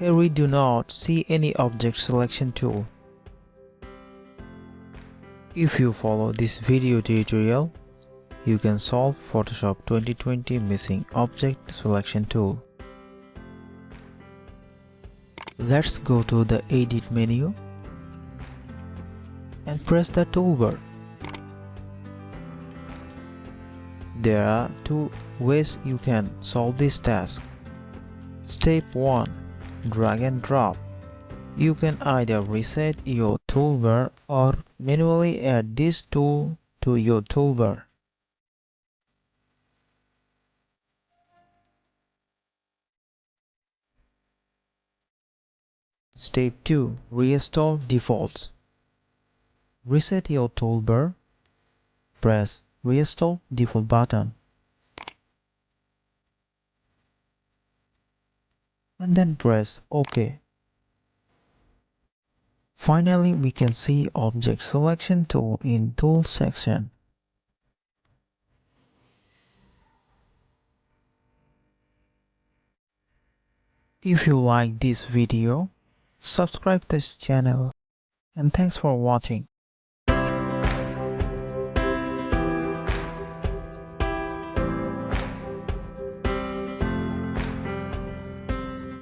Here we do not see any object selection tool. If you follow this video tutorial, you can solve Photoshop 2020 missing object selection tool. Let's go to the Edit menu and press the toolbar. There are two ways you can solve this task. Step 1. Drag and drop. You can either reset your toolbar or manually add this tool to your toolbar. Step 2. Restore defaults. Reset your toolbar. Press Restore Default button. And then press OK. Finally, we can see Object Selection tool in Tools section. If you like this video, subscribe this channel, and thanks for watching.